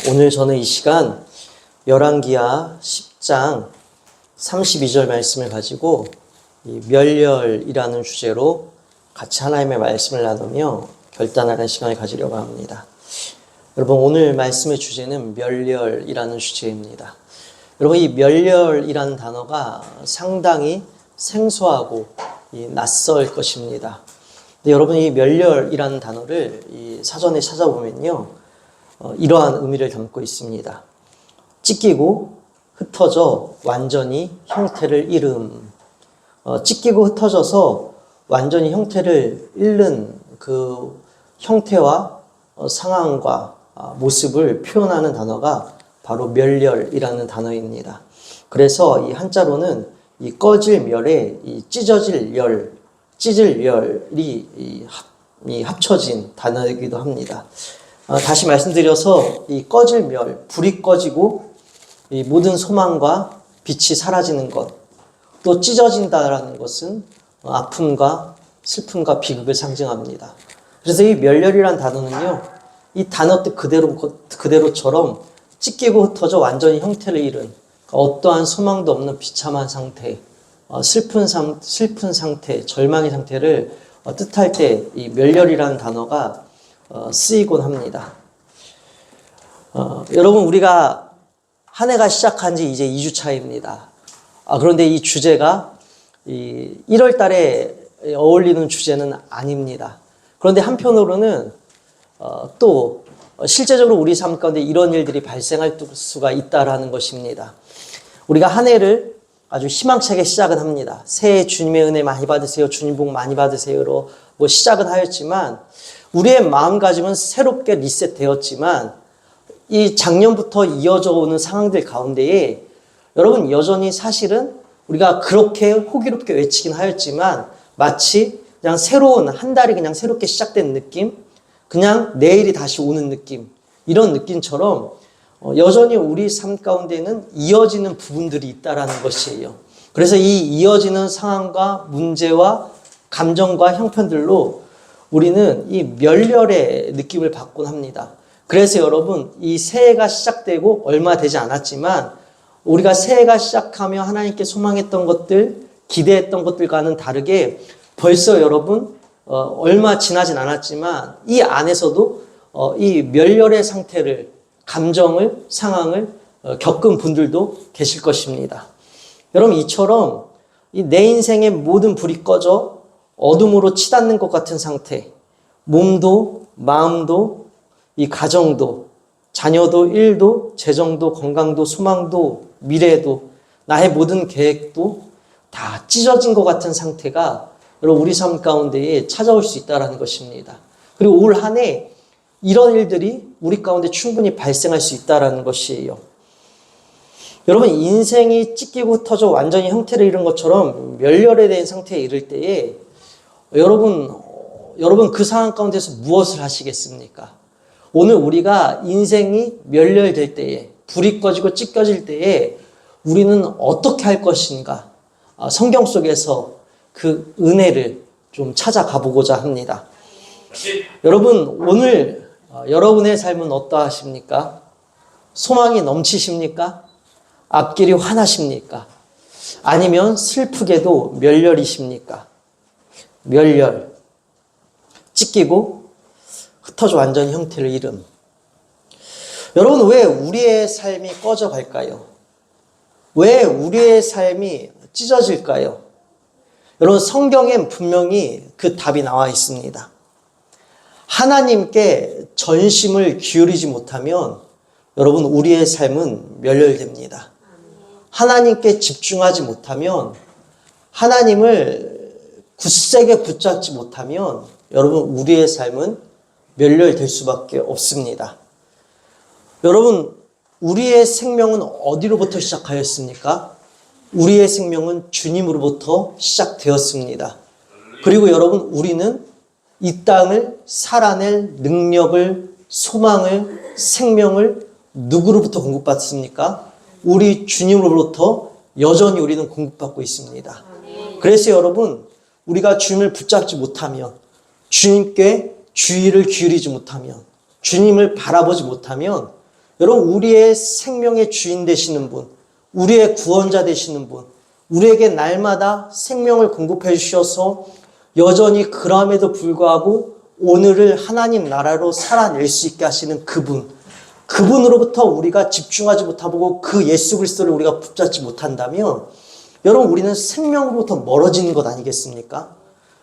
오늘 저는 이 시간 열왕기하 10장 32절 말씀을 가지고 이 멸렬이라는 주제로 같이 하나님의 말씀을 나누며 결단하는 시간을 가지려고 합니다. 여러분, 오늘 말씀의 주제는 멸렬이라는 주제입니다. 여러분, 이 멸렬이라는 단어가 상당히 생소하고 낯설 것입니다. 근데 여러분, 이 멸렬이라는 단어를 이 사전에 찾아보면요, 이러한 의미를 담고 있습니다. 찢기고 흩어져 완전히 형태를 잃음. 찢기고 흩어져서 완전히 형태를 잃는 그 형태와 상황과 모습을 표현하는 단어가 바로 멸렬이라는 단어입니다. 그래서 이 한자로는 이 꺼질 멸에 이 찢어질 열, 찢을 열이 합쳐진 단어이기도 합니다. 다시 말씀드려서 이 꺼질 멸, 불이 꺼지고 이 모든 소망과 빛이 사라지는 것, 또 찢어진다라는 것은 아픔과 슬픔과 비극을 상징합니다. 그래서 이 멸렬이라는 단어는요, 이 단어 뜻 그대로처럼 찢기고 흩어져 완전히 형태를 잃은 어떠한 소망도 없는 비참한 상태, 슬픈 상태, 절망의 상태를 뜻할 때 이 멸렬이라는 단어가 쓰이곤 합니다. 여러분, 우리가 한 해가 시작한 지 이제 2주 차입니다. 그런데 이 주제가 1월 달에 어울리는 주제는 아닙니다. 그런데 한편으로는 또 실제적으로 우리 삶 가운데 이런 일들이 발생할 수가 있다라는 것입니다. 우리가 한 해를 아주 희망차게 시작은 합니다. 새해 주님의 은혜 많이 받으세요, 주님 복 많이 받으세요로 시작은 하였지만 우리의 마음가짐은 새롭게 리셋되었지만 이 작년부터 이어져 오는 상황들 가운데에 여러분, 여전히 사실은 우리가 그렇게 호기롭게 외치긴 하였지만 마치 그냥 새로운 한 달이 그냥 새롭게 시작된 느낌, 그냥 내일이 다시 오는 느낌, 이런 느낌처럼 여전히 우리 삶 가운데는 이어지는 부분들이 있다라는 것이에요. 그래서 이 이어지는 상황과 문제와 감정과 형편들로 우리는 이 멸렬의 느낌을 받곤 합니다. 그래서 여러분, 이 새해가 시작되고 얼마 되지 않았지만 우리가 새해가 시작하며 하나님께 소망했던 것들, 기대했던 것들과는 다르게 벌써 여러분 얼마 지나진 않았지만 이 안에서도 이 멸렬의 상태를, 감정을, 상황을 겪은 분들도 계실 것입니다. 여러분, 이처럼 내 인생의 모든 불이 꺼져 어둠으로 치닫는 것 같은 상태, 몸도 마음도 이 가정도 자녀도 일도 재정도 건강도 소망도 미래도 나의 모든 계획도 다 찢어진 것 같은 상태가 여러분 우리 삶 가운데에 찾아올 수 있다는 것입니다. 그리고 올 한 해 이런 일들이 우리 가운데 충분히 발생할 수 있다는 것이에요. 여러분, 인생이 찢기고 흩어져 완전히 형태를 잃은 것처럼 멸렬에 대한 상태에 이를 때에 여러분 그 상황 가운데서 무엇을 하시겠습니까? 오늘 우리가 인생이 멸렬될 때에, 불이 꺼지고 찢겨질 때에 우리는 어떻게 할 것인가? 성경 속에서 그 은혜를 좀 찾아가 보고자 합니다. 여러분, 오늘 여러분의 삶은 어떠하십니까? 소망이 넘치십니까? 앞길이 환하십니까? 아니면 슬프게도 멸렬이십니까? 멸렬, 찢기고 흩어져 완전히 형태를 잃음. 여러분, 왜 우리의 삶이 꺼져 갈까요? 왜 우리의 삶이 찢어질까요? 여러분, 성경엔 분명히 그 답이 나와 있습니다. 하나님께 전심을 기울이지 못하면 여러분 우리의 삶은 멸렬됩니다. 하나님께 집중하지 못하면, 하나님을 굳세게 붙잡지 못하면 여러분 우리의 삶은 멸렬될 수밖에 없습니다. 여러분, 우리의 생명은 어디로부터 시작하였습니까? 우리의 생명은 주님으로부터 시작되었습니다. 그리고 여러분, 우리는 이 땅을 살아낼 능력을, 소망을, 생명을 누구로부터 공급받습니까? 우리 주님으로부터 여전히 우리는 공급받고 있습니다. 그래서 여러분, 우리가 주님을 붙잡지 못하면, 주님께 주의를 기울이지 못하면, 주님을 바라보지 못하면 여러분, 우리의 생명의 주인 되시는 분, 우리의 구원자 되시는 분, 우리에게 날마다 생명을 공급해 주셔서 여전히 그럼에도 불구하고 오늘을 하나님 나라로 살아낼 수 있게 하시는 그분으로부터 우리가 집중하지 못하고 그 예수 그리스도를 우리가 붙잡지 못한다면 여러분, 우리는 생명으로부터 멀어지는 것 아니겠습니까?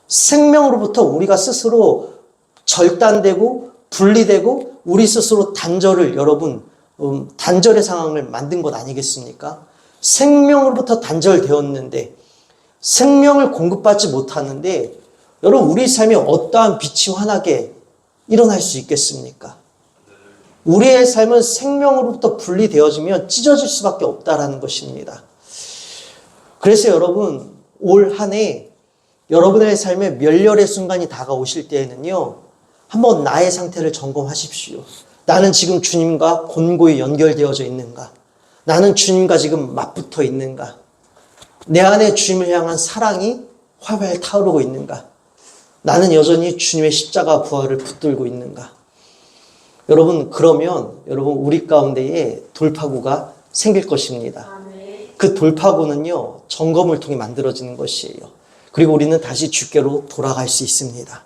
생명으로부터 우리가 스스로 절단되고 분리되고 우리 스스로 단절의 상황을 만든 것 아니겠습니까? 생명으로부터 단절되었는데 생명을 공급받지 못하는데 여러분, 우리 삶에 어떠한 빛이 환하게 일어날 수 있겠습니까? 우리의 삶은 생명으로부터 분리되어지면 찢어질 수밖에 없다라는 것입니다. 그래서 여러분, 올 한 해 여러분의 삶에 멸렬의 순간이 다가오실 때에는요, 한번 나의 상태를 점검하십시오. 나는 지금 주님과 곤고히 연결되어져 있는가? 나는 주님과 지금 맞붙어 있는가? 내 안에 주님을 향한 사랑이 활활 타오르고 있는가? 나는 여전히 주님의 십자가 부활을 붙들고 있는가? 여러분, 그러면 여러분 우리 가운데에 돌파구가 생길 것입니다. 그 돌파구는요, 점검을 통해 만들어지는 것이에요. 그리고 우리는 다시 주께로 돌아갈 수 있습니다.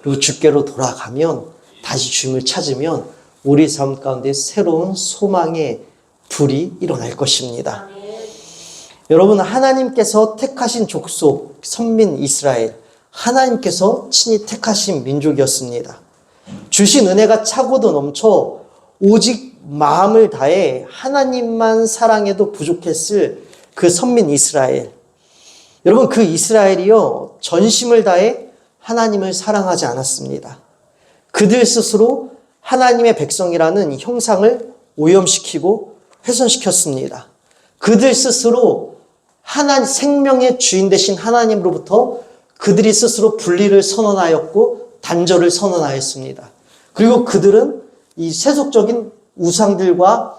그리고 주께로 돌아가면 다시 주님을 찾으면 우리 삶 가운데 새로운 소망의 불이 일어날 것입니다. 여러분, 하나님께서 택하신 족속, 선민 이스라엘, 하나님께서 친히 택하신 민족이었습니다. 주신 은혜가 차고도 넘쳐 오직 마음을 다해 하나님만 사랑해도 부족했을 그 선민 이스라엘. 여러분, 그 이스라엘이요, 전심을 다해 하나님을 사랑하지 않았습니다. 그들 스스로 하나님의 백성이라는 형상을 오염시키고 훼손시켰습니다. 그들 스스로 생명의 주인 되신 하나님으로부터 그들이 스스로 분리를 선언하였고 단절을 선언하였습니다. 그리고 그들은 이 세속적인 우상들과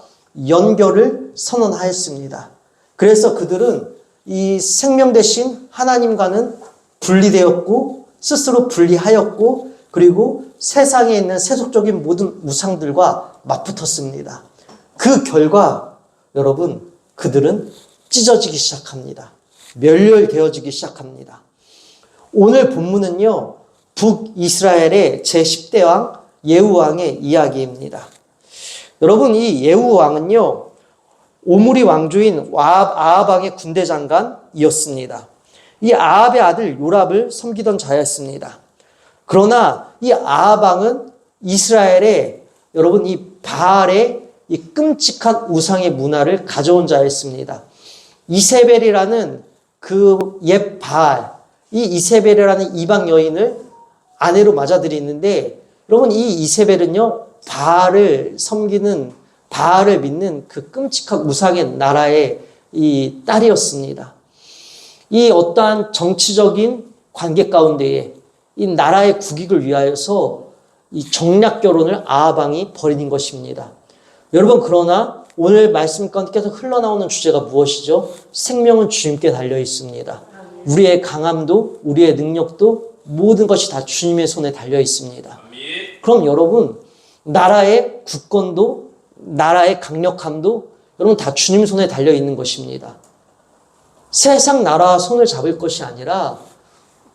연결을 선언하였습니다. 그래서 그들은 이 생명 되신 하나님과는 분리되었고 스스로 분리하였고 그리고 세상에 있는 세속적인 모든 우상들과 맞붙었습니다. 그 결과 여러분, 그들은 찢어지기 시작합니다. 멸렬되어지기 시작합니다. 오늘 본문은요, 북이스라엘의 제10대 왕 예후 왕의 이야기입니다. 여러분, 이 예후 왕은요, 오므리 왕조인 아합 왕의 군대 장관이었습니다. 이 아합의 아들 요랍을 섬기던 자였습니다. 그러나 이 아합 왕은 이스라엘에 여러분 이 바알의 이 끔찍한 우상의 문화를 가져온 자였습니다. 이세벨이라는 그 옛 바알, 이 이세벨이라는 이방 여인을 아내로 맞아들이는데 여러분, 이 이세벨은요, 바알을 믿는 그 끔찍한 우상의 나라의 이 딸이었습니다. 이 어떠한 정치적인 관계 가운데에 이 나라의 국익을 위하여서 이 정략 결혼을 아합 왕이 벌이는 것입니다. 여러분, 그러나 오늘 말씀 가운데 계속 흘러나오는 주제가 무엇이죠? 생명은 주님께 달려 있습니다. 우리의 강함도, 우리의 능력도 모든 것이 다 주님의 손에 달려 있습니다. 그럼 여러분, 나라의 굳건도, 나라의 강력함도 여러분 다 주님 손에 달려 있는 것입니다. 세상 나라와 손을 잡을 것이 아니라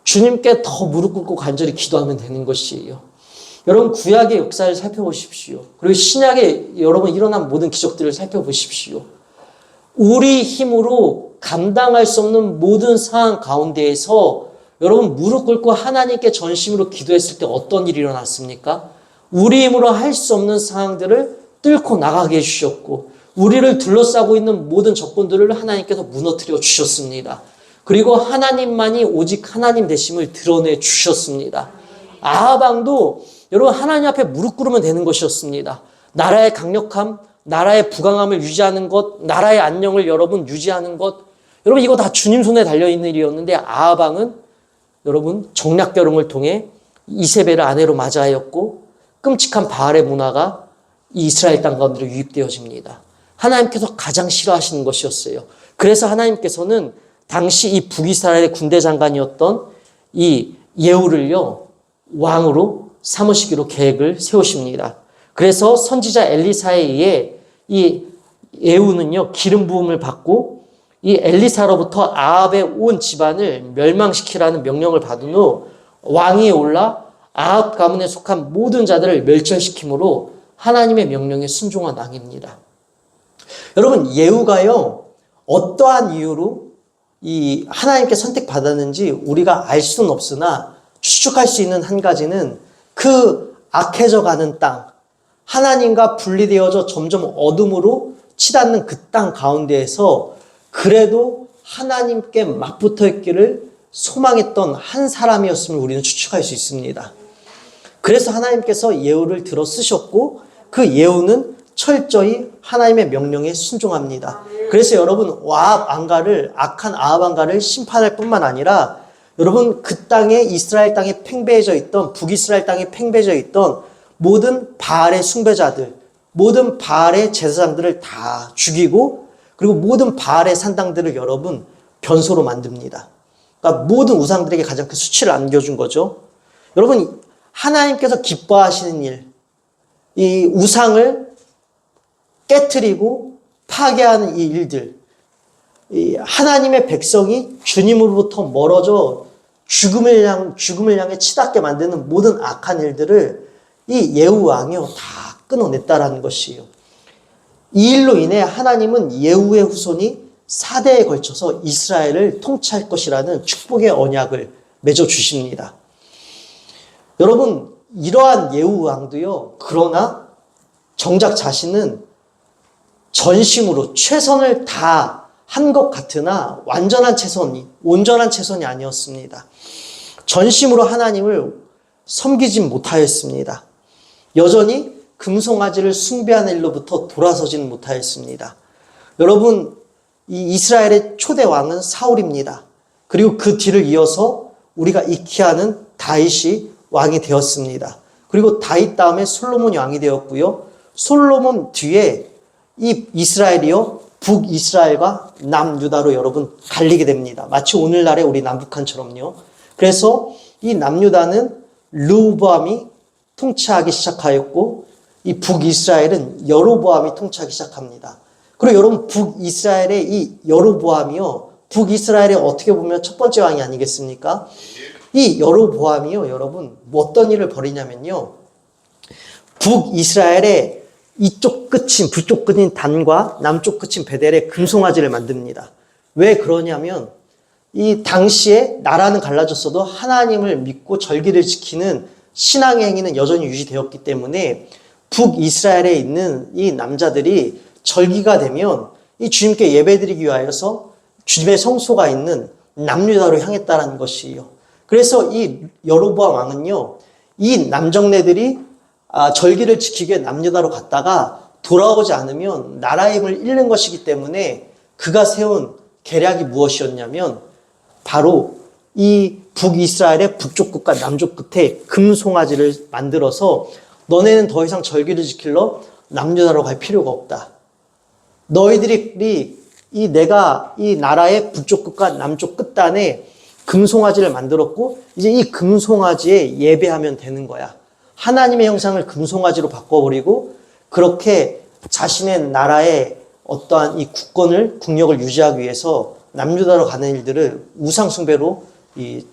주님께 더 무릎 꿇고 간절히 기도하면 되는 것이에요. 여러분, 구약의 역사를 살펴보십시오. 그리고 신약에 여러분 일어난 모든 기적들을 살펴보십시오. 우리 힘으로 감당할 수 없는 모든 상황 가운데에서 여러분 무릎 꿇고 하나님께 전심으로 기도했을 때 어떤 일이 일어났습니까? 우리 힘으로 할 수 없는 상황들을 뚫고 나가게 해주셨고 우리를 둘러싸고 있는 모든 적군들을 하나님께서 무너뜨려 주셨습니다. 그리고 하나님만이 오직 하나님 되심을 드러내 주셨습니다. 아합 왕도 여러분 하나님 앞에 무릎 꿇으면 되는 것이었습니다. 나라의 강력함, 나라의 부강함을 유지하는 것, 나라의 안녕을 여러분 유지하는 것, 여러분 이거 다 주님 손에 달려있는 일이었는데 아합 왕은 여러분 정략 결혼을 통해 이세벨을 아내로 맞이하였고 끔찍한 바알의 문화가 이스라엘 땅 가운데로 유입되어집니다. 하나님께서 가장 싫어하시는 것이었어요. 그래서 하나님께서는 당시 이 북이스라엘의 군대 장관이었던 이 예후를요 왕으로 삼으시기로 계획을 세우십니다. 그래서 선지자 엘리사에 의해 이 예후는요, 기름 부음을 받고 이 엘리사로부터 아합의 온 집안을 멸망시키라는 명령을 받은 후 왕위에 올라 아합 가문에 속한 모든 자들을 멸절시키므로 하나님의 명령에 순종한 왕입니다. 여러분, 예후가요, 어떠한 이유로 이 하나님께 선택받았는지 우리가 알 수는 없으나 추측할 수 있는 한 가지는 그 악해져 가는 땅, 하나님과 분리되어져 점점 어둠으로 치닫는 그 땅 가운데에서 그래도 하나님께 맞붙어 있기를 소망했던 한 사람이었음을 우리는 추측할 수 있습니다. 그래서 하나님께서 예후를 들어 쓰셨고 그 예후는 철저히 하나님의 명령에 순종합니다. 그래서 여러분, 악한 아합 왕가를 심판할 뿐만 아니라 여러분, 그 땅에 이스라엘 땅에 팽배해져 있던, 북이스라엘 땅에 팽배해져 있던 모든 바알의 숭배자들, 모든 바알의 제사장들을 다 죽이고, 그리고 모든 바알의 산당들을 여러분 변소로 만듭니다. 그러니까 모든 우상들에게 가장 그 수치를 안겨준 거죠. 여러분, 하나님께서 기뻐하시는 일, 이 우상을 깨트리고 파괴하는 이 일들, 이 하나님의 백성이 주님으로부터 멀어져 죽음을 향해 치닫게 만드는 모든 악한 일들을 이 예후 왕이요 다 끊어냈다라는 것이에요. 이 일로 인해 하나님은 예후의 후손이 4대에 걸쳐서 이스라엘을 통치할 것이라는 축복의 언약을 맺어 주십니다. 여러분, 이러한 예후 왕도요, 그러나 정작 자신은 전심으로 최선을 다 한 것 같으나 온전한 최선이 아니었습니다. 전심으로 하나님을 섬기진 못하였습니다. 여전히 금송아지를 숭배하는 일로부터 돌아서지는 못하였습니다. 여러분, 이 이스라엘의 초대 왕은 사울입니다. 그리고 그 뒤를 이어서 우리가 익히 아는 다윗이 왕이 되었습니다. 그리고 다윗 다음에 솔로몬이 왕이 되었고요. 솔로몬 뒤에 이 이스라엘이요, 북이스라엘과 남유다로 여러분 갈리게 됩니다. 마치 오늘날의 우리 남북한처럼요. 그래서 이 남유다는 르호보암이 통치하기 시작하였고 이 북이스라엘은 여로보암이 통치하기 시작합니다. 그리고 여러분, 북이스라엘의 이 여로보암이요, 북이스라엘의 어떻게 보면 첫 번째 왕이 아니겠습니까? 이 여로보암이요, 여러분 어떤 일을 벌이냐면요, 북이스라엘의 이쪽 끝인, 북쪽 끝인 단과 남쪽 끝인 베델에 금송아지를 만듭니다. 왜 그러냐면 이 당시에 나라는 갈라졌어도 하나님을 믿고 절기를 지키는 신앙의 행위는 여전히 유지되었기 때문에 북이스라엘에 있는 이 남자들이 절기가 되면 이 주님께 예배드리기 위하여서 주님의 성소가 있는 남유다로 향했다는 것이에요. 그래서 이 여로보암 왕은요, 이 남정네들이 절기를 지키기 위해 남유다로 갔다가 돌아오지 않으면 나라의 힘을 잃는 것이기 때문에 그가 세운 계략이 무엇이었냐면 바로 이 북이스라엘의 북쪽 끝과 남쪽 끝에 금송아지를 만들어서 너네는 더 이상 절기를 지킬러 남유다로 갈 필요가 없다. 너희들이 내가 이 나라의 북쪽 끝과 남쪽 끝단에 금송아지를 만들었고 이제 이 금송아지에 예배하면 되는 거야. 하나님의 형상을 금송아지로 바꿔버리고 그렇게 자신의 나라의 어떠한 이 국력을 유지하기 위해서 남유다로 가는 일들을 우상숭배로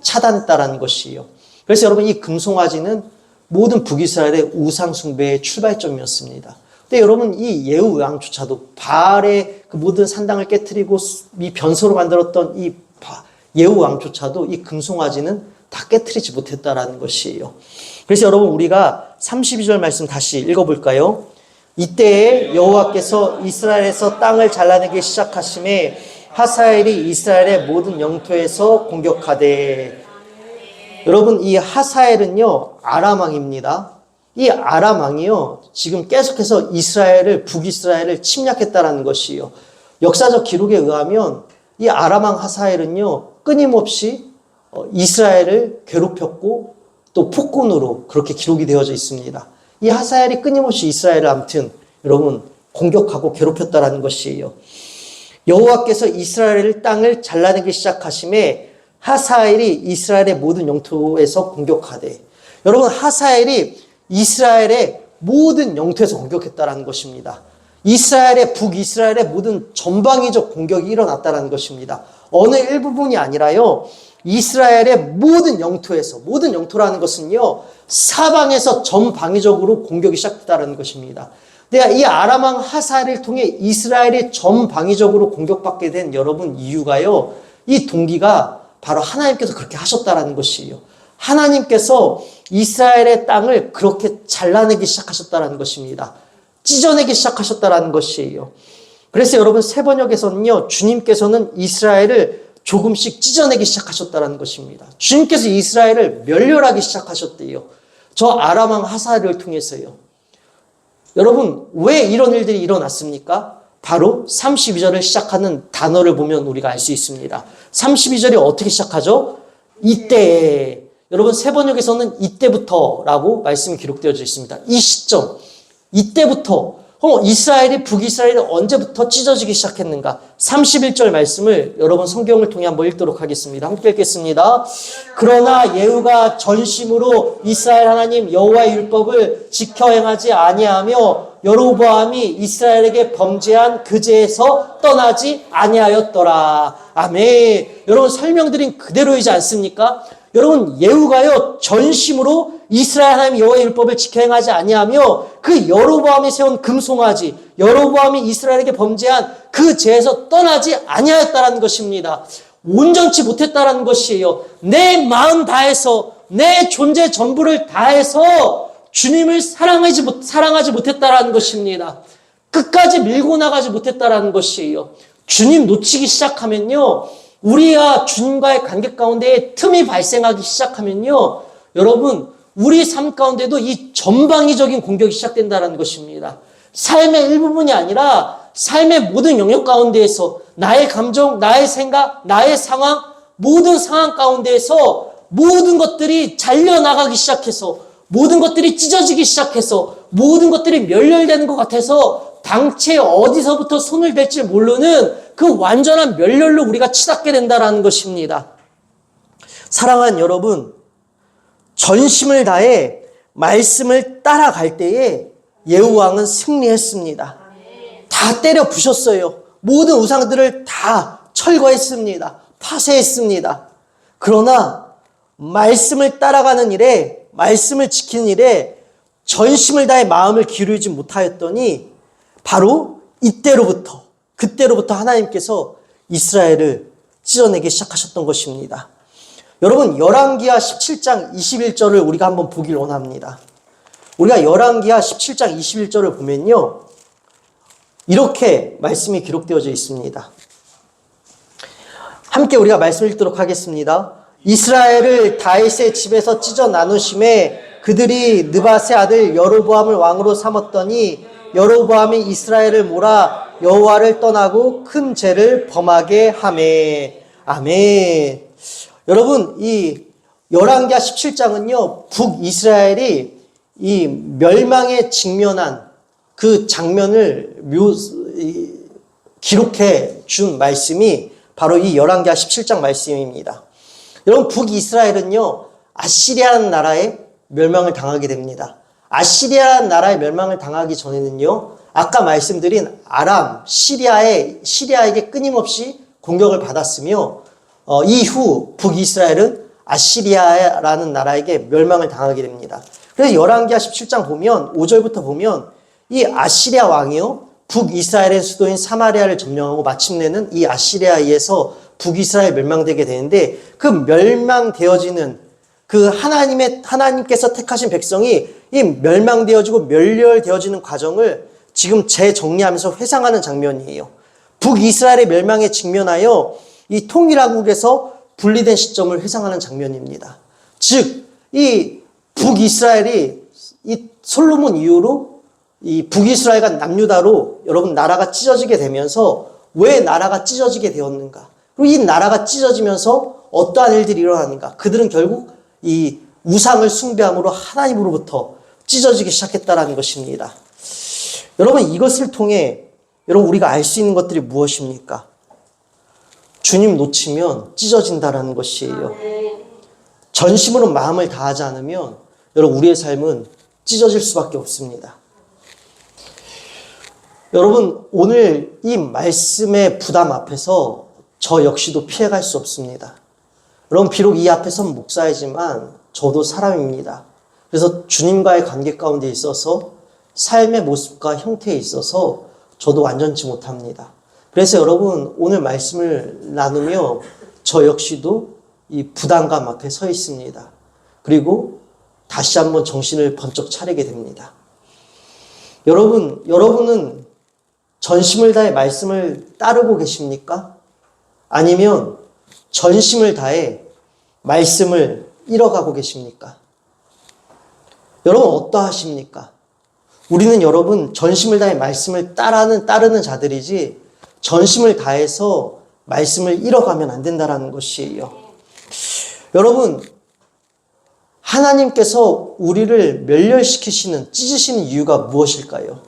차단했다라는 것이에요. 그래서 여러분, 이 금송아지는 모든 북이스라엘의 우상숭배의 출발점이었습니다. 근데 여러분, 이 예후 왕조차도 바알의 그 모든 산당을 깨트리고 이 변소로 만들었던 이 예후 왕조차도 이 금송아지는 다 깨트리지 못했다라는 것이에요. 그래서 여러분, 우리가 32절 말씀 다시 읽어볼까요? 이때에 여호와께서 이스라엘에서 땅을 잘라내기 시작하심에 하사엘이 이스라엘의 모든 영토에서 공격하되. 여러분, 이 하사엘은요 아람 왕입니다. 이 아람 왕이요 지금 계속해서 북이스라엘을 침략했다라는 것이에요. 역사적 기록에 의하면 이 아람 왕 하사엘은요 끊임없이 이스라엘을 괴롭혔고 또 폭군으로 그렇게 기록이 되어져 있습니다. 이 하사엘이 끊임없이 이스라엘을 아무튼 여러분 공격하고 괴롭혔다라는 것이에요. 여호와께서 이스라엘 땅을 잘라내기 시작하심에 하사엘이 이스라엘의 모든 영토에서 공격하되. 여러분, 하사엘이 이스라엘의 모든 영토에서 공격했다라는 것입니다. 이스라엘의 북이스라엘의 모든 전방위적 공격이 일어났다는 것입니다. 어느 일부분이 아니라요. 이스라엘의 모든 영토에서, 모든 영토라는 것은요, 사방에서 전방위적으로 공격이 시작됐다는 것입니다. 근데 이 아람 왕 하사엘을 통해 이스라엘이 전방위적으로 공격받게 된 여러분 이유가요, 이 동기가 바로 하나님께서 그렇게 하셨다라는 것이에요. 하나님께서 이스라엘의 땅을 그렇게 잘라내기 시작하셨다라는 것입니다. 찢어내기 시작하셨다라는 것이에요. 그래서 여러분 새 번역에서는요, 주님께서는 이스라엘을 조금씩 찢어내기 시작하셨다는 것입니다. 주님께서 이스라엘을 멸렬하기 시작하셨대요. 저 아람 왕 하사엘을 통해서요. 여러분 왜 이런 일들이 일어났습니까? 바로 32절을 시작하는 단어를 보면 우리가 알 수 있습니다. 32절이 어떻게 시작하죠? 이때. 여러분 새 번역에서는 이때부터라고 말씀이 기록되어 있습니다. 이 시점, 이때부터. 이스라엘이 북이스라엘이 언제부터 찢어지기 시작했는가? 31절 말씀을 여러분 성경을 통해 한번 읽도록 하겠습니다. 함께 읽겠습니다. 그러나 예후가 전심으로 이스라엘 하나님 여호와의 율법을 지켜 행하지 아니하며 여로보암이 이스라엘에게 범죄한 그 죄에서 떠나지 아니하였더라. 아멘. 여러분 설명드린 그대로이지 않습니까? 여러분 예후가요 전심으로 이스라엘 하나님 여호와의 율법을 지켜 행하지 아니하며 그 여로보암이 세운 금송아지, 여로보암이 이스라엘에게 범죄한 그 죄에서 떠나지 아니하였다라는 것입니다. 온전치 못했다라는 것이에요. 내 마음 다해서, 내 존재 전부를 다해서 주님을 사랑하지 못했다라는 것입니다. 끝까지 밀고 나가지 못했다라는 것이에요. 주님 놓치기 시작하면요, 우리가 주님과의 관계 가운데 틈이 발생하기 시작하면요, 여러분 우리 삶 가운데도 이 전방위적인 공격이 시작된다는 것입니다. 삶의 일부분이 아니라 삶의 모든 영역 가운데에서 나의 감정, 나의 생각, 나의 상황, 모든 상황 가운데에서 모든 것들이 잘려나가기 시작해서, 모든 것들이 찢어지기 시작해서, 모든 것들이 멸렬되는 것 같아서 당최 어디서부터 손을 댈지 모르는 그 완전한 멸렬로 우리가 치닫게 된다는 것입니다. 사랑하는 여러분, 전심을 다해 말씀을 따라갈 때에 예후왕은 승리했습니다. 다 때려 부셨어요. 모든 우상들을 다 철거했습니다. 파쇄했습니다. 그러나 말씀을 따라가는 일에, 말씀을 지키는 일에 전심을 다해 마음을 기울이지 못하였더니 바로 그때로부터 하나님께서 이스라엘을 찢어내기 시작하셨던 것입니다. 여러분 열왕기하 17장 21절을 우리가 한번 보길 원합니다. 우리가 열왕기하 17장 21절을 보면요, 이렇게 말씀이 기록되어져 있습니다. 함께 우리가 말씀을 읽도록 하겠습니다. 이스라엘을 다윗의 집에서 찢어 나누심에 그들이 느밧의 아들 여로보암을 왕으로 삼았더니 여로보암이 이스라엘을 몰아 여호와를 떠나고 큰 죄를 범하게 하매. 아멘. 여러분 이 열왕기하 17장은요 북이스라엘이 이 멸망에 직면한 그 장면을 기록해 준 말씀이 바로 이 열왕기하 17장 말씀입니다. 여러분 북이스라엘은요 아시리아라는 나라에 멸망을 당하게 됩니다. 아시리아라는 나라에 멸망을 당하기 전에는요 아까 말씀드린 아람, 시리아에게 끊임없이 공격을 받았으며 이후 북이스라엘은 아시리아라는 나라에게 멸망을 당하게 됩니다. 그래서 열왕기하 17장 보면 5절부터 보면 이 아시리아 왕이요 북이스라엘의 수도인 사마리아를 점령하고 마침내는 이 아시리아에 의해서 북이스라엘 멸망되게 되는데 그 멸망되어지는 그 하나님께서 택하신 백성이 이 멸망되어지고 멸렬되어지는 과정을 지금 재정리하면서 회상하는 장면이에요. 북이스라엘의 멸망에 직면하여 이 통일왕국에서 분리된 시점을 회상하는 장면입니다. 즉, 이 북이스라엘이 이 솔로몬 이후로 이 북이스라엘과 남유다로 여러분 나라가 찢어지게 되면서 왜 나라가 찢어지게 되었는가? 그리고 이 나라가 찢어지면서 어떠한 일들이 일어나는가? 그들은 결국 이 우상을 숭배함으로 하나님으로부터 찢어지기 시작했다는 것입니다. 여러분 이것을 통해 여러분 우리가 알 수 있는 것들이 무엇입니까? 주님 놓치면 찢어진다라는 것이에요. 전심으로 마음을 다하지 않으면 여러분 우리의 삶은 찢어질 수밖에 없습니다. 여러분, 오늘 이 말씀의 부담 앞에서 저 역시도 피해갈 수 없습니다. 여러분, 비록 이 앞에선 목사이지만 저도 사람입니다. 그래서 주님과의 관계 가운데 있어서 삶의 모습과 형태에 있어서 저도 완전치 못합니다. 그래서 여러분, 오늘 말씀을 나누며 저 역시도 이 부담감 앞에 서 있습니다. 그리고 다시 한번 정신을 번쩍 차리게 됩니다. 여러분은 전심을 다해 말씀을 따르고 계십니까? 아니면 전심을 다해 말씀을 잃어가고 계십니까? 여러분 어떠하십니까? 우리는 여러분 전심을 다해 말씀을 따르는 자들이지 전심을 다해서 말씀을 잃어가면 안 된다는 것이에요. 여러분, 하나님께서 우리를 멸렬시키시는, 찢으시는 이유가 무엇일까요?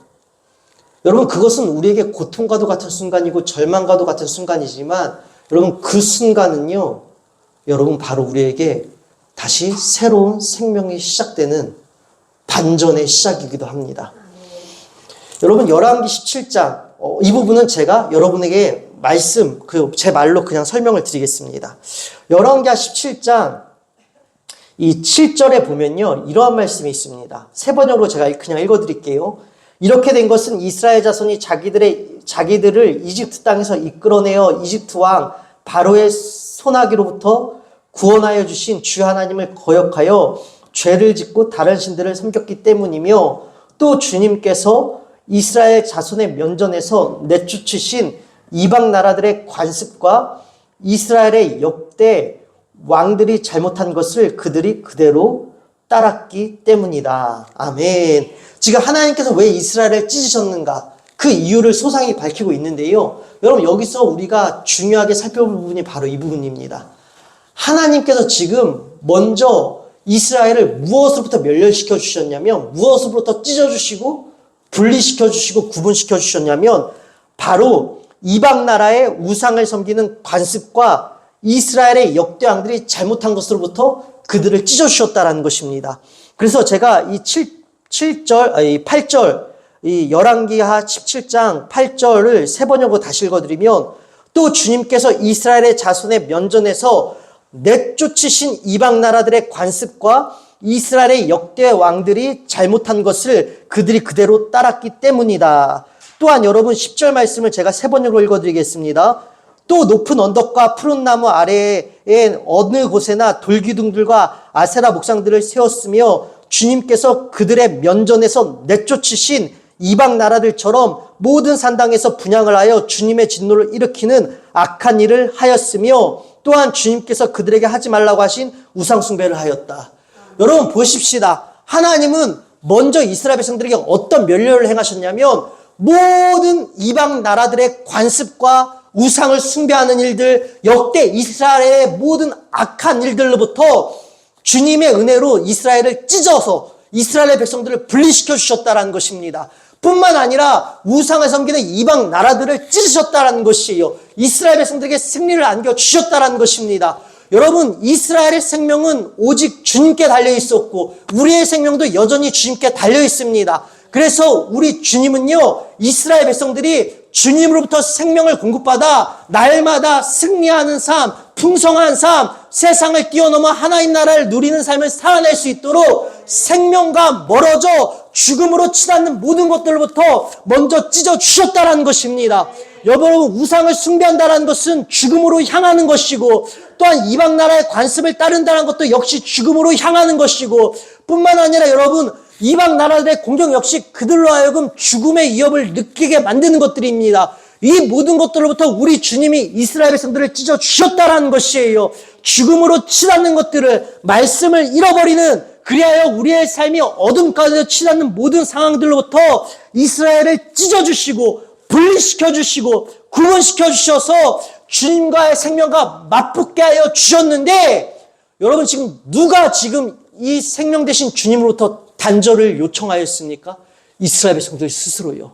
여러분, 그것은 우리에게 고통과도 같은 순간이고 절망과도 같은 순간이지만 여러분, 그 순간은요, 여러분 바로 우리에게 다시 새로운 생명이 시작되는 반전의 시작이기도 합니다. 여러분, 열왕기 17장, 이 부분은 제가 여러분에게 말씀, 제 말로 그냥 설명을 드리겠습니다. 열왕기 17장 이 7절에 보면요, 이러한 말씀이 있습니다. 세 번역으로 제가 그냥 읽어드릴게요. 이렇게 된 것은 이스라엘 자손이 자기들을 이집트 땅에서 이끌어내어 이집트 왕 바로의 손아귀로부터 구원하여 주신 주 하나님을 거역하여 죄를 짓고 다른 신들을 섬겼기 때문이며, 또 주님께서 이스라엘 자손의 면전에서 내쫓으신 이방 나라들의 관습과 이스라엘의 역대 왕들이 잘못한 것을 그들이 그대로 따랐기 때문이다. 아멘. 지금 하나님께서 왜 이스라엘을 찢으셨는가? 그 이유를 소상히 밝히고 있는데요. 여러분, 여기서 우리가 중요하게 살펴볼 부분이 바로 이 부분입니다. 하나님께서 지금 먼저 이스라엘을 무엇으로부터 멸렬시켜 주셨냐면, 무엇으로부터 찢어주시고 분리시켜 주시고 구분시켜 주셨냐면 바로 이방 나라의 우상을 섬기는 관습과 이스라엘의 역대왕들이 잘못한 것으로부터 그들을 찢어주셨다는 것입니다. 그래서 제가 이 8절, 이 열왕기하 17장 8절을 세 번역으로 다시 읽어드리면, 또 주님께서 이스라엘의 자손의 면전에서 내쫓으신 이방 나라들의 관습과 이스라엘의 역대 왕들이 잘못한 것을 그들이 그대로 따랐기 때문이다. 또한 여러분 10절 말씀을 제가 세 번역으로 읽어드리겠습니다. 또 높은 언덕과 푸른 나무 아래에 어느 곳에나 돌기둥들과 아세라 목상들을 세웠으며 주님께서 그들의 면전에서 내쫓으신 이방 나라들처럼 모든 산당에서 분향을 하여 주님의 진노를 일으키는 악한 일을 하였으며, 또한 주님께서 그들에게 하지 말라고 하신 우상 숭배를 하였다. 여러분 보십시다. 하나님은 먼저 이스라엘 백성들에게 어떤 멸렬을 행하셨냐면 모든 이방 나라들의 관습과 우상을 숭배하는 일들, 역대 이스라엘의 모든 악한 일들로부터 주님의 은혜로 이스라엘을 찢어서 이스라엘의 백성들을 분리시켜 주셨다는 것입니다. 뿐만 아니라 우상을 섬기는 이방 나라들을 찢으셨다는 것이에요. 이스라엘 백성들에게 승리를 안겨주셨다는 것입니다. 여러분, 이스라엘의 생명은 오직 주님께 달려 있었고 우리의 생명도 여전히 주님께 달려 있습니다. 그래서 우리 주님은요, 이스라엘 백성들이 주님으로부터 생명을 공급받아 날마다 승리하는 삶, 풍성한 삶, 세상을 뛰어넘어 하나님 나라를 누리는 삶을 살아낼 수 있도록 생명과 멀어져 죽음으로 치닫는 모든 것들로부터 먼저 찢어주셨다는 것입니다. 여러분, 우상을 숭배한다는 것은 죽음으로 향하는 것이고, 또한 이방 나라의 관습을 따른다는 것도 역시 죽음으로 향하는 것이고, 뿐만 아니라 여러분, 이방 나라들의 공격 역시 그들로 하여금 죽음의 위협을 느끼게 만드는 것들입니다. 이 모든 것들로부터 우리 주님이 이스라엘 백성들을 찢어주셨다는 것이에요. 죽음으로 치닫는 것들을, 말씀을 잃어버리는, 그리하여 우리의 삶이 어둠 가운데 치닫는 모든 상황들로부터 이스라엘을 찢어주시고 분리시켜주시고 구분시켜주셔서 주님과의 생명과 맞붙게 하여 주셨는데, 여러분 지금 누가 지금 이 생명 되신 주님으로부터 단절을 요청하였습니까? 이스라엘 백성들 스스로요.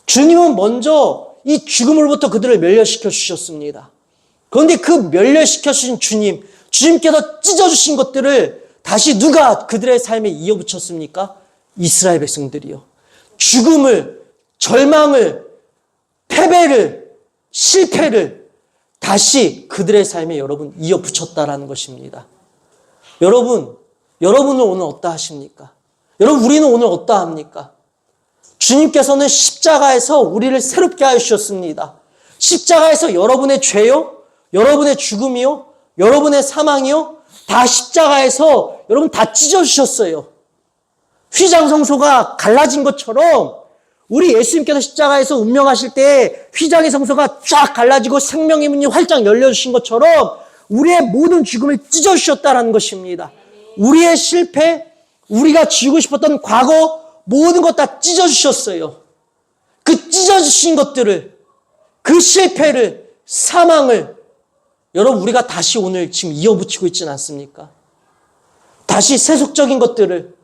주님은 먼저 이 죽음으로부터 그들을 멸렬시켜 주셨습니다. 그런데 그 멸렬시켜 주신 주님께서 찢어주신 것들을 다시 누가 그들의 삶에 이어붙였습니까? 이스라엘 백성들이요. 죽음을 절망을, 패배를, 실패를 다시 그들의 삶에 여러분 이어붙였다라는 것입니다. 여러분은 오늘 어떠하십니까? 여러분, 우리는 오늘 어떠합니까? 주님께서는 십자가에서 우리를 새롭게 하셨습니다. 십자가에서 여러분의 죄요, 여러분의 죽음이요, 여러분의 사망이요, 다 십자가에서 여러분 다 찢어주셨어요. 휘장성소가 갈라진 것처럼 우리 예수님께서 십자가에서 운명하실 때 휘장의 성소가 쫙 갈라지고 생명의 문이 활짝 열려주신 것처럼 우리의 모든 죽음을 찢어주셨다는 것입니다. 우리의 실패, 우리가 지우고 싶었던 과거, 모든 것 다 찢어주셨어요. 그 찢어주신 것들을, 그 실패를, 사망을 여러분 우리가 다시 오늘 지금 이어붙이고 있지는 않습니까? 다시 세속적인 것들을,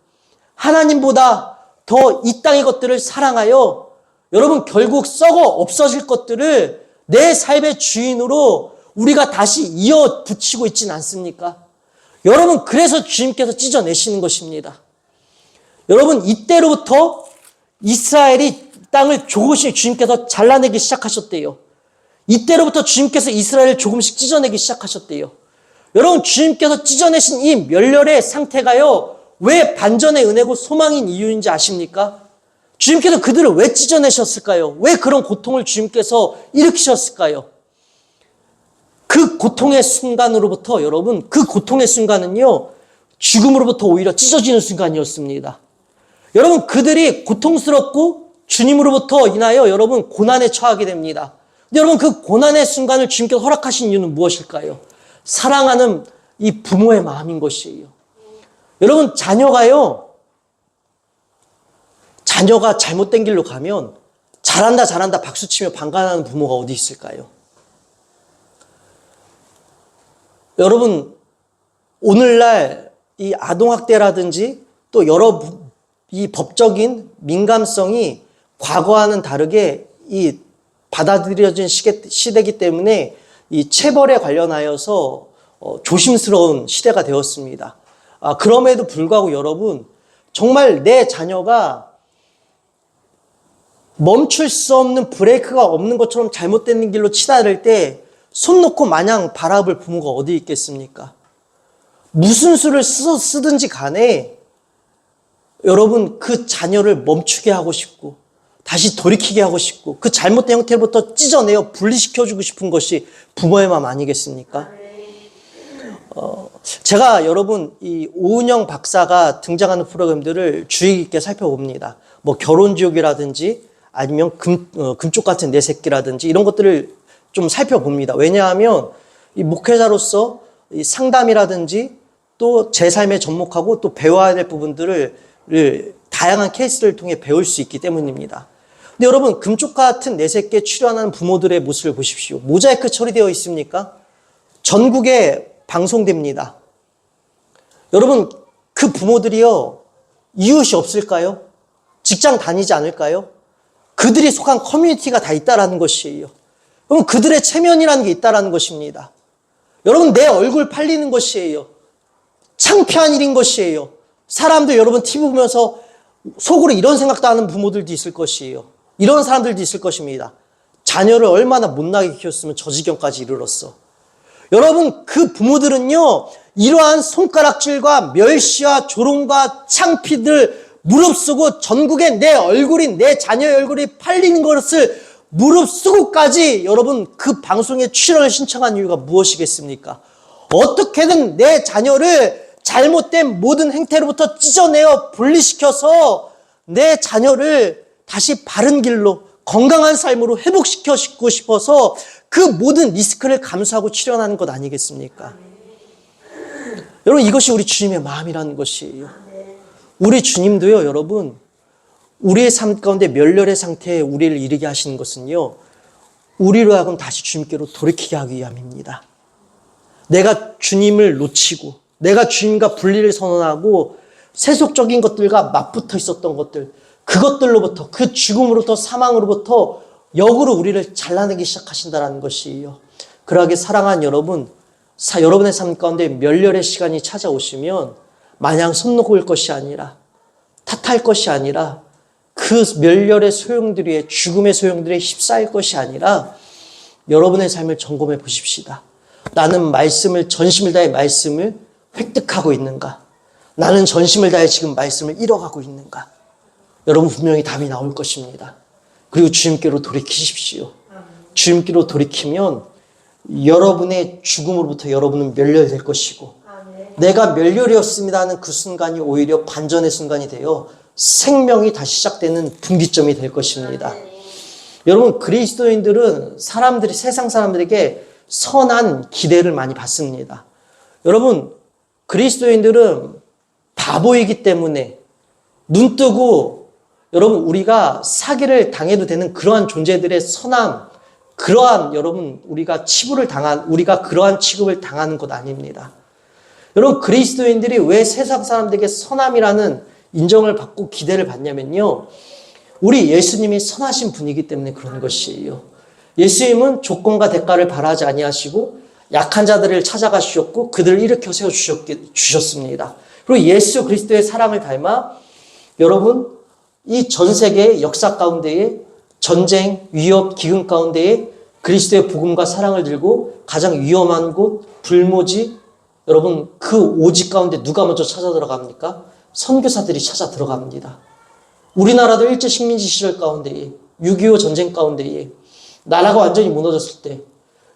하나님보다 더 이 땅의 것들을 사랑하여 여러분 결국 썩어 없어질 것들을 내 삶의 주인으로 우리가 다시 이어붙이고 있지는 않습니까? 여러분, 그래서 주님께서 찢어내시는 것입니다. 여러분, 이때로부터 이스라엘이 땅을 조금씩 주님께서 잘라내기 시작하셨대요. 이때로부터 주님께서 이스라엘을 조금씩 찢어내기 시작하셨대요. 여러분, 주님께서 찢어내신 이 멸렬의 상태가요, 왜 반전의 은혜고 소망인 이유인지 아십니까? 주님께서 그들을 왜 찢어내셨을까요? 왜 그런 고통을 주님께서 일으키셨을까요? 그 고통의 순간으로부터 여러분, 그 고통의 순간은요, 죽음으로부터 오히려 찢어지는 순간이었습니다. 여러분, 그들이 고통스럽고 주님으로부터 인하여 여러분 고난에 처하게 됩니다. 근데 여러분, 그 고난의 순간을 주님께서 허락하신 이유는 무엇일까요? 사랑하는 이 부모의 마음인 것이에요. 여러분, 자녀가 잘못된 길로 가면 잘한다 잘한다 박수치며 방관하는 부모가 어디 있을까요? 여러분, 오늘날 이 아동학대라든지 또 여러 이 법적인 민감성이 과거와는 다르게 이 받아들여진 시대이기 때문에 이 체벌에 관련하여서 조심스러운 시대가 되었습니다. 그럼에도 불구하고 여러분, 정말 내 자녀가 멈출 수 없는 브레이크가 없는 것처럼 잘못된 길로 치달을 때 손 놓고 마냥 바라볼 부모가 어디 있겠습니까? 무슨 수를 쓰든지 간에 여러분, 그 자녀를 멈추게 하고 싶고 다시 돌이키게 하고 싶고 그 잘못된 형태로부터 찢어내어 분리시켜주고 싶은 것이 부모의 마음 아니겠습니까? 제가 여러분 이 오은영 박사가 등장하는 프로그램들을 주의 깊게 살펴봅니다. 뭐 결혼지옥이라든지 아니면 금쪽 같은 내 새끼라든지 이런 것들을 좀 살펴봅니다. 왜냐하면 이 목회자로서 이 상담이라든지 또 제 삶에 접목하고 또 배워야 될 부분들을 다양한 케이스를 통해 배울 수 있기 때문입니다. 근데 여러분, 금쪽 같은 내 새끼에 출연하는 부모들의 모습을 보십시오. 모자이크 처리되어 있습니까? 전국에 방송됩니다. 여러분, 그 부모들이요, 이웃이 없을까요? 직장 다니지 않을까요? 그들이 속한 커뮤니티가 다 있다라는 것이에요. 여러분, 그들의 체면이라는 게 있다라는 것입니다. 여러분, 내 얼굴 팔리는 것이에요. 창피한 일인 것이에요. 사람들 여러분 TV 보면서 속으로 이런 생각도 하는 부모들도 있을 것이에요. 이런 사람들도 있을 것입니다. 자녀를 얼마나 못나게 키웠으면 저 지경까지 이르렀어. 여러분, 그 부모들은요, 이러한 손가락질과 멸시와 조롱과 창피들 무릅쓰고 전국에 내 얼굴이, 내 자녀의 얼굴이 팔리는 것을 무릅쓰고까지 여러분 그 방송에 출연을 신청한 이유가 무엇이겠습니까? 어떻게든 내 자녀를 잘못된 모든 행태로부터 찢어내어 분리시켜서 내 자녀를 다시 바른 길로 건강한 삶으로 회복시키고 싶어서 그 모든 리스크를 감수하고 출연하는 것 아니겠습니까? 여러분, 이것이 우리 주님의 마음이라는 것이에요. 우리 주님도요, 여러분, 우리의 삶 가운데 멸렬의 상태에 우리를 이르게 하시는 것은요, 우리로 하여금 다시 주님께로 돌이키게 하기 위함입니다. 내가 주님을 놓치고 내가 주님과 분리를 선언하고 세속적인 것들과 맞붙어 있었던 것들, 그것들로부터, 그 죽음으로부터, 사망으로부터 역으로 우리를 잘라내기 시작하신다는 것이에요. 그러하게 사랑하는 여러분, 여러분의 삶 가운데 멸렬의 시간이 찾아오시면 마냥 손 놓을 것이 아니라, 탓할 것이 아니라 그 멸렬의 소용돌이에 죽음의 소용돌이에 휩싸일 것이 아니라 여러분의 삶을 점검해 보십시다. 나는 말씀을 전심을 다해 말씀을 획득하고 있는가? 나는 전심을 다해 지금 말씀을 잃어가고 있는가? 여러분 분명히 답이 나올 것입니다. 그리고 주님께로 돌이키십시오. 주님께로 돌이키면 여러분의 죽음으로부터 여러분은 멸렬될 것이고 내가 멸렬이었습니다 하는 그 순간이 오히려 반전의 순간이 되어 생명이 다시 시작되는 분기점이 될 것입니다. 여러분 그리스도인들은 세상 사람들에게 선한 기대를 많이 받습니다. 여러분 그리스도인들은 바보이기 때문에 눈 뜨고 여러분 우리가 사기를 당해도 되는 그러한 존재들의 선함, 그러한 여러분 우리가 그러한 취급을 당하는 것 아닙니다. 여러분 그리스도인들이 왜 세상 사람들에게 선함이라는 인정을 받고 기대를 받냐면요, 우리 예수님이 선하신 분이기 때문에 그런 것이에요. 예수님은 조건과 대가를 바라지 아니하시고 약한 자들을 찾아가셨고 그들을 일으켜 세워 주셨습니다. 그리고 예수 그리스도의 사랑을 닮아 여러분 이 전 세계의 역사 가운데에 전쟁, 위협, 기근 가운데에 그리스도의 복음과 사랑을 들고 가장 위험한 곳, 불모지, 여러분 그 오직 가운데 누가 먼저 찾아 들어갑니까? 선교사들이 찾아 들어갑니다. 우리나라도 일제식민지 시절 가운데에 6.25 전쟁 가운데에 나라가 완전히 무너졌을 때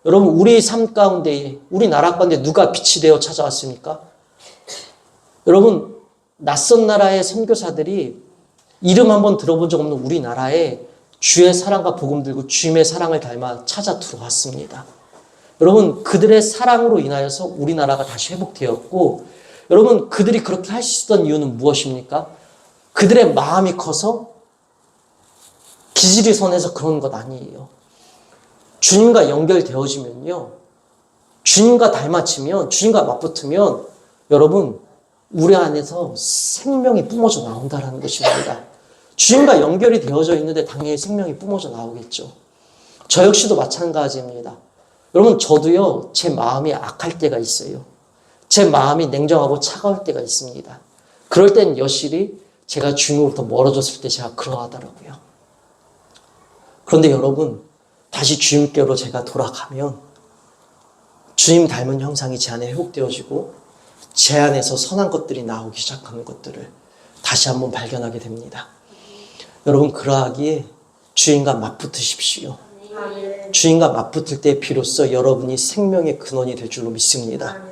여러분 우리의 삶 가운데에 우리 나라 가운데 누가 빛이 되어 찾아왔습니까? 여러분 낯선 나라의 선교사들이 이름 한번 들어본 적 없는 우리나라에 주의 사랑과 복음 들고 주님의 사랑을 닮아 찾아 들어왔습니다. 여러분 그들의 사랑으로 인하여서 우리나라가 다시 회복되었고 여러분 그들이 그렇게 할 수 있었던 이유는 무엇입니까? 그들의 마음이 커서 기질이 선해서 그런 것 아니에요. 주님과 연결되어지면요, 주님과 닮아지면, 주님과 맞붙으면 여러분 우리 안에서 생명이 뿜어져 나온다는 것입니다. 주님과 연결이 되어져 있는데 당연히 생명이 뿜어져 나오겠죠. 저 역시도 마찬가지입니다. 여러분 저도요 제 마음이 악할 때가 있어요. 제 마음이 냉정하고 차가울 때가 있습니다. 그럴 땐 여실히 제가 주님으로부터 멀어졌을 때 제가 그러하더라고요. 그런데 여러분 다시 주님께로 제가 돌아가면 주님 닮은 형상이 제 안에 회복되어지고 제 안에서 선한 것들이 나오기 시작하는 것들을 다시 한번 발견하게 됩니다. 여러분 그러하기에 주님과 맞붙으십시오. 주님과 맞붙을 때 비로소 여러분이 생명의 근원이 될 줄로 믿습니다.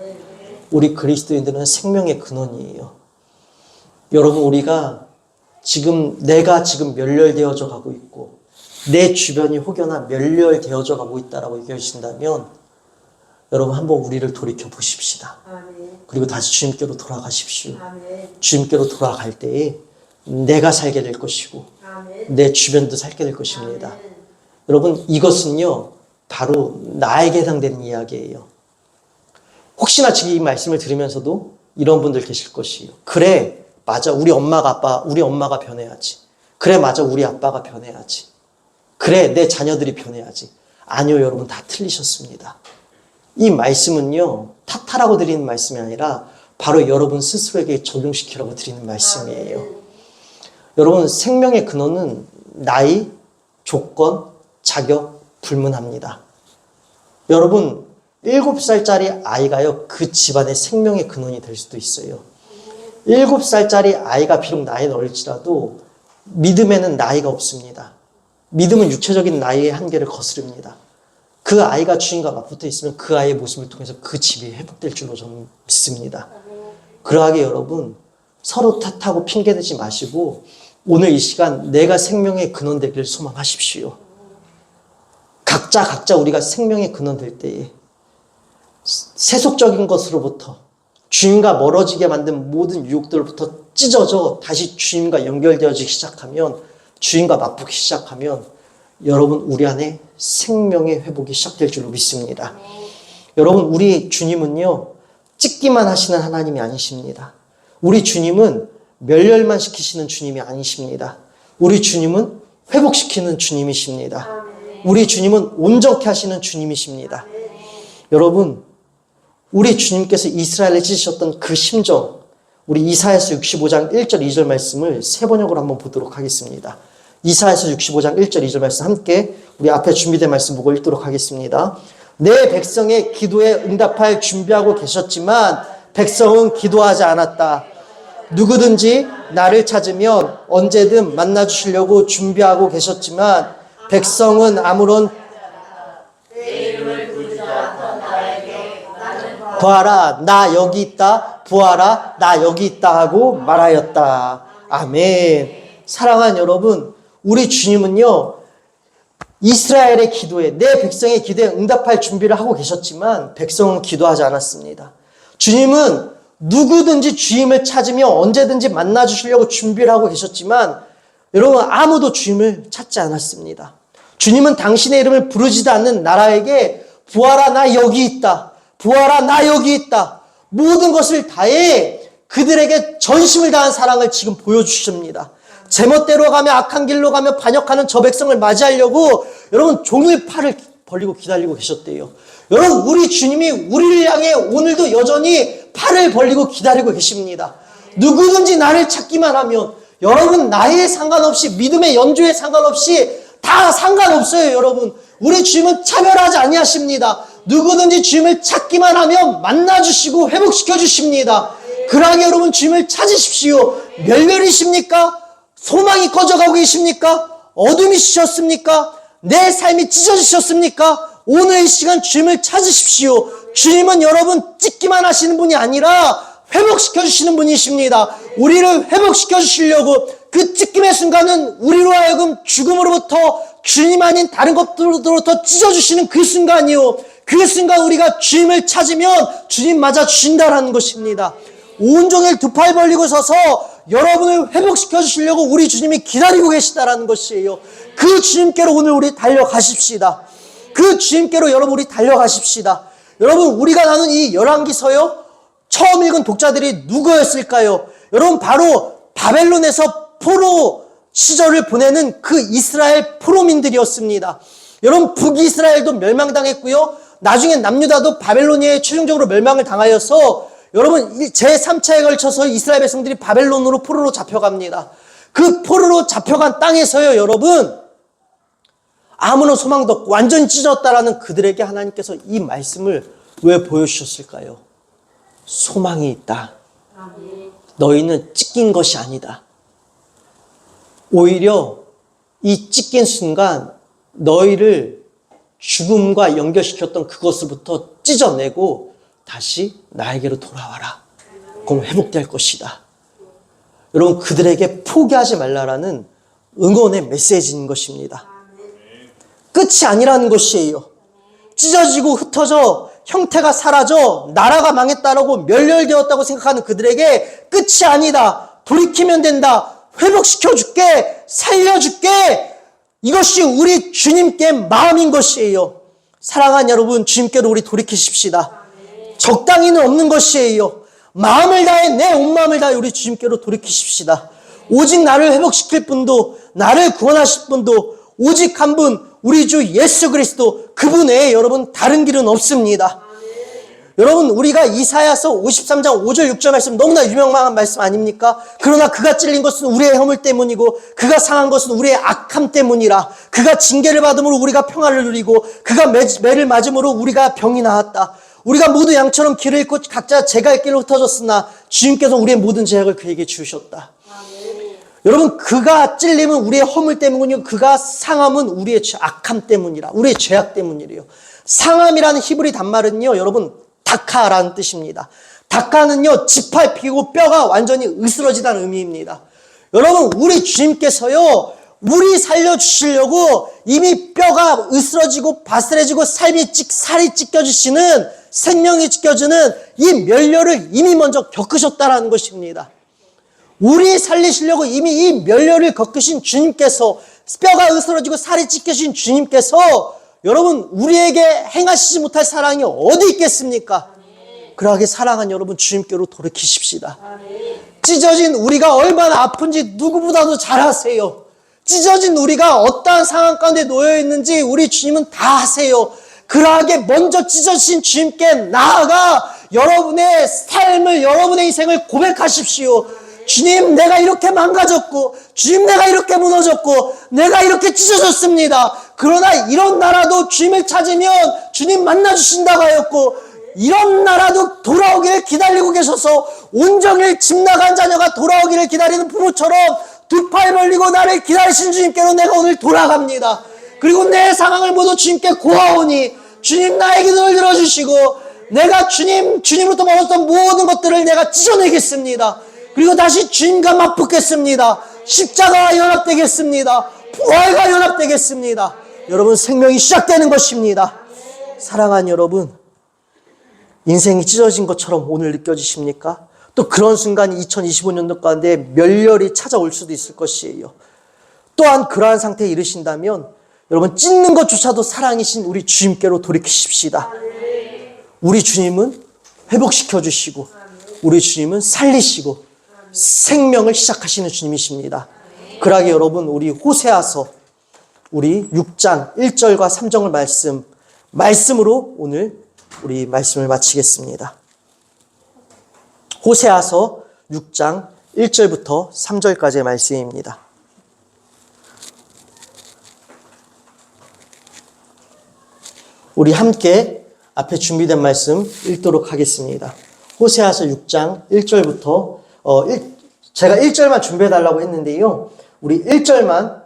우리 그리스도인들은 생명의 근원이에요. 여러분 우리가 내가 지금 멸렬되어져 가고 있고 내 주변이 혹여나 멸렬되어져 가고 있다라고 얘기하신다면 여러분 한번 우리를 돌이켜 보십시다. 그리고 다시 주님께로 돌아가십시오. 주님께로 돌아갈 때에 내가 살게 될 것이고 내 주변도 살게 될 것입니다. 여러분 이것은요 바로 나에게 해당되는 이야기예요. 혹시나 지금 이 말씀을 들으면서도 이런 분들 계실 것이에요. 그래 맞아 우리 엄마가 변해야지. 그래 맞아 우리 아빠가 변해야지. 그래 내 자녀들이 변해야지. 아니요 여러분 다 틀리셨습니다. 이 말씀은요 탓하라고 드리는 말씀이 아니라 바로 여러분 스스로에게 적용시키라고 드리는 말씀이에요. 여러분 생명의 근원은 나이, 조건, 자격 불문합니다. 여러분 7살짜리 아이가요 그 집안의 생명의 근원이 될 수도 있어요. 7살짜리 아이가 비록 나이는 어릴지라도 믿음에는 나이가 없습니다. 믿음은 육체적인 나이의 한계를 거스릅니다. 그 아이가 주님과 맞붙어 있으면 그 아이의 모습을 통해서 그 집이 회복될 줄로 저는 믿습니다. 그러하게 여러분 서로 탓하고 핑계대지 마시고 오늘 이 시간 내가 생명의 근원 되기를 소망하십시오. 각자 우리가 생명의 근원 될 때에 세속적인 것으로부터 주님과 멀어지게 만든 모든 유혹들로부터 찢어져 다시 주님과 연결되어지기 시작하면 주님과 맞붙기 시작하면 여러분 우리 안에 생명의 회복이 시작될 줄로 믿습니다. 여러분 우리 주님은요 찍기만 하시는 하나님이 아니십니다. 우리 주님은 멸렬만 시키시는 주님이 아니십니다. 우리 주님은 회복시키는 주님이십니다. 우리 주님은 온전케 하시는 주님이십니다. 여러분 우리 주님께서 이스라엘에 찢으셨던 그 심정 우리 이사야서 65장 1절 2절 말씀을 세 번역으로 한번 보도록 하겠습니다. 이사야서 65장 1절 2절 말씀 함께 우리 앞에 준비된 말씀 보고 읽도록 하겠습니다. 내 백성의 기도에 응답할 준비하고 계셨지만 백성은 기도하지 않았다. 누구든지 나를 찾으면 언제든 만나주시려고 준비하고 계셨지만 백성은 아무런 부하라 나 여기 있다 부하라 나 여기 있다 하고 말하였다. 아멘. 사랑하는 여러분, 우리 주님은요 이스라엘의 기도에 내 백성의 기도에 응답할 준비를 하고 계셨지만 백성은 기도하지 않았습니다. 주님은 누구든지 주님을 찾으며 언제든지 만나주시려고 준비를 하고 계셨지만 여러분 아무도 주님을 찾지 않았습니다. 주님은 당신의 이름을 부르지도 않는 나라에게 부하라 나 여기 있다 부하라 나 여기 있다 모든 것을 다해 그들에게 전심을 다한 사랑을 지금 보여주십니다. 제멋대로 가며 악한 길로 가며 반역하는 저 백성을 맞이하려고 여러분 종일 팔을 벌리고 기다리고 계셨대요. 여러분 우리 주님이 우리를 향해 오늘도 여전히 팔을 벌리고 기다리고 계십니다. 누구든지 나를 찾기만 하면 여러분 나이에 상관없이 믿음의 연조에 상관없이 다 상관없어요. 여러분 우리 주님은 차별하지 아니하십니다. 누구든지 주님을 찾기만 하면 만나주시고 회복시켜 주십니다. 그러하게 여러분 주님을 찾으십시오. 멸멸이십니까? 소망이 꺼져가고 계십니까? 어둠이 지셨습니까? 내 삶이 찢어지셨습니까? 오늘 이 시간 주님을 찾으십시오. 주님은 여러분 찍기만 하시는 분이 아니라 회복시켜 주시는 분이십니다. 우리를 회복시켜 주시려고 그 찢김의 순간은 우리로 하여금 죽음으로부터 주님 아닌 다른 것들로부터 찢어주시는 그 순간이요. 그 순간 우리가 주님을 찾으면 주님 맞아 주신다라는 것입니다. 온종일 두 팔 벌리고 서서 여러분을 회복시켜 주시려고 우리 주님이 기다리고 계시다라는 것이에요. 그 주님께로 오늘 우리 달려가십시다. 그 주님께로 여러분 우리 달려가십시다. 여러분 우리가 나눈 이 열왕기서요 처음 읽은 독자들이 누구였을까요? 여러분 바로 바벨론에서 포로 시절을 보내는 그 이스라엘 포로민들이었습니다. 여러분 북이스라엘도 멸망당했고요. 나중에 남유다도 바벨로니아에 최종적으로 멸망을 당하여서 여러분 제3차에 걸쳐서 이스라엘 백성들이 바벨론으로 포로로 잡혀갑니다. 그 포로로 잡혀간 땅에서요 여러분 아무런 소망도 없고 완전히 찢어졌다라는 그들에게 하나님께서 이 말씀을 왜 보여주셨을까요? 소망이 있다. 너희는 찢긴 것이 아니다. 오히려 이 찢긴 순간 너희를 죽음과 연결시켰던 그것으로부터 찢어내고 다시 나에게로 돌아와라. 그럼 회복될 것이다. 여러분 그들에게 포기하지 말라라는 응원의 메시지인 것입니다. 끝이 아니라는 것이에요. 찢어지고 흩어져 형태가 사라져 나라가 망했다라고 멸렬되었다고 생각하는 그들에게 끝이 아니다. 돌이키면 된다. 회복시켜줄게. 살려줄게. 이것이 우리 주님께 마음인 것이에요. 사랑하는 여러분 주님께로 우리 돌이키십시다. 적당히는 없는 것이에요. 마음을 다해 내 온 마음을 다해 우리 주님께로 돌이키십시다. 오직 나를 회복시킬 분도 나를 구원하실 분도 오직 한 분 우리 주 예수 그리스도 그분 외에 여러분 다른 길은 없습니다. 여러분 우리가 이사야서 53장 5절 6절 말씀 너무나 유명한 말씀 아닙니까? 그러나 그가 찔린 것은 우리의 허물 때문이고 그가 상한 것은 우리의 악함 때문이라. 그가 징계를 받음으로 우리가 평화를 누리고 그가 매를 맞음으로 우리가 병이 나았다. 우리가 모두 양처럼 길을 잃고 각자 제갈 길로 흩어졌으나 주님께서 우리의 모든 죄악을 그에게 주셨다. 여러분 그가 찔림은 우리의 허물 때문이고 그가 상함은 우리의 악함 때문이라. 우리의 죄악 때문이래요. 상함이라는 히브리 단말은요 여러분 다카라는 뜻입니다. 다카는요 지팔피고 뼈가 완전히 으스러지다는 의미입니다. 여러분 우리 주님께서요 우리 살려주시려고 이미 뼈가 으스러지고 바스레지고 살이 찢겨지시는 생명이 찢겨지는 이 멸렬을 이미 먼저 겪으셨다라는 것입니다. 우리 살리시려고 이미 이 멸렬을 겪으신 주님께서 뼈가 으스러지고 살이 찢겨진 주님께서 여러분 우리에게 행하시지 못할 사랑이 어디 있겠습니까? 그러하게 사랑한 여러분 주님께로 돌이키십시다. 찢어진 우리가 얼마나 아픈지 누구보다도 잘 아세요. 찢어진 우리가 어떠한 상황 가운데 놓여 있는지 우리 주님은 다 아세요. 그러하게 먼저 찢어진 주님께 나아가 여러분의 삶을, 여러분의 인생을 고백하십시오. 주님, 내가 이렇게 망가졌고, 주님, 내가 이렇게 무너졌고, 내가 이렇게 찢어졌습니다. 그러나 이런 나라도 주님을 찾으면 주님 만나주신다고 하였고, 이런 나라도 돌아오기를 기다리고 계셔서 온종일 집 나간 자녀가 돌아오기를 기다리는 부모처럼 두 팔 벌리고 나를 기다리신 주님께로 내가 오늘 돌아갑니다. 그리고 내 상황을 모두 주님께 고하오니 주님 나의 기도를 들어주시고 내가 주님으로부터 멀었던 모든 것들을 내가 찢어내겠습니다. 그리고 다시 주님과 맞붙겠습니다. 십자가와 연합되겠습니다. 부활과 연합되겠습니다. 여러분, 생명이 시작되는 것입니다. 사랑하는 여러분, 인생이 찢어진 것처럼 오늘 느껴지십니까? 또 그런 순간이 2025년도 가운데 멸렬히 찾아올 수도 있을 것이에요. 또한 그러한 상태에 이르신다면 여러분, 찢는 것조차도 사랑이신 우리 주님께로 돌이키십시다. 우리 주님은 회복시켜 주시고 우리 주님은 살리시고 생명을 시작하시는 주님이십니다. 그러하게 여러분, 우리 호세아서 우리 6장 1절과 3절을 말씀으로 오늘 우리 말씀을 마치겠습니다. 호세아서 6장 1절부터 3절까지의 말씀입니다. 우리 함께 앞에 준비된 말씀 읽도록 하겠습니다. 호세아서 6장 1절부터 제가 1절만 준비해달라고 했는데요. 우리 1절만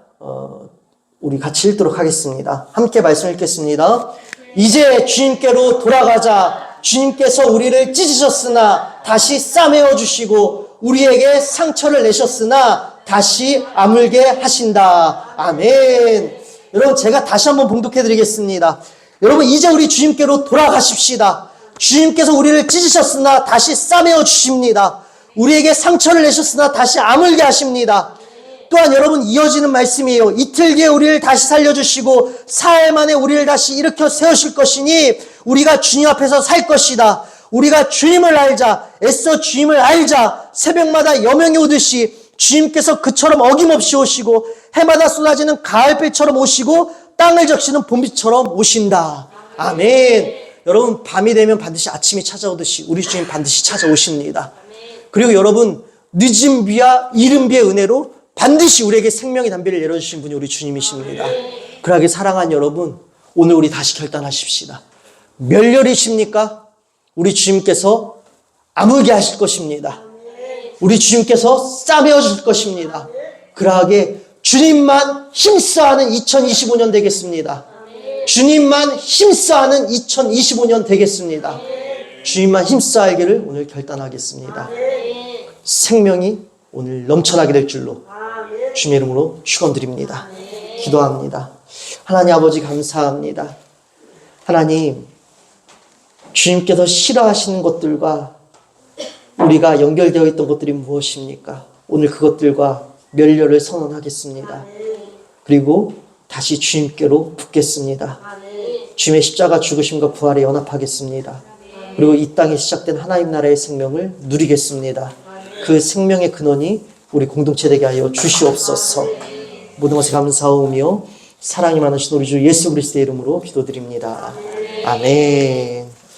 우리 같이 읽도록 하겠습니다. 함께 말씀 읽겠습니다. 이제 주님께로 돌아가자. 주님께서 우리를 찢으셨으나 다시 싸매어 주시고 우리에게 상처를 내셨으나 다시 아물게 하신다. 아멘. 여러분, 제가 다시 한번 봉독해 드리겠습니다. 여러분, 이제 우리 주님께로 돌아가십시다. 주님께서 우리를 찢으셨으나 다시 싸매어 주십니다. 우리에게 상처를 내셨으나 다시 아물게 하십니다. 또한 여러분, 이어지는 말씀이에요. 이틀 뒤에 우리를 다시 살려주시고 사흘 만에 우리를 다시 일으켜 세우실 것이니 우리가 주님 앞에서 살 것이다. 우리가 주님을 알자. 애써 주님을 알자. 새벽마다 여명이 오듯이 주님께서 그처럼 어김없이 오시고 해마다 쏟아지는 가을비처럼 오시고 땅을 적시는 봄비처럼 오신다. 아멘. 여러분, 밤이 되면 반드시 아침이 찾아오듯이 우리 주님 반드시 찾아오십니다. 그리고 여러분, 늦은 비와 이른 비의 은혜로 반드시 우리에게 생명의 담비를 내려주신 분이 우리 주님이십니다. 그러하게 사랑하는 여러분, 오늘 우리 다시 결단하십시다. 멸렬이십니까? 우리 주님께서 아물게 하실 것입니다. 우리 주님께서 싸매어 주실 것입니다. 그러하게 주님만 힘써하는 2025년 되겠습니다. 주님만 힘써하는 2025년 되겠습니다. 주님만 힘써하기를 오늘 결단하겠습니다. 생명이 오늘 넘쳐나게 될 줄로 주님의 이름으로 축원드립니다. 기도합니다. 하나님 아버지, 감사합니다. 하나님, 주님께서 싫어하시는 것들과 우리가 연결되어 있던 것들이 무엇입니까? 오늘 그것들과 멸렬을 선언하겠습니다. 그리고 다시 주님께로 붙겠습니다. 주님의 십자가 죽으심과 부활에 연합하겠습니다. 그리고 이 땅에 시작된 하나님 나라의 생명을 누리겠습니다. 그 생명의 근원이 우리 공동체 되게 하여 주시옵소서. 모든 것에 감사하며 사랑이 많으신 우리 주 예수 그리스도의 이름으로 기도드립니다. 아멘.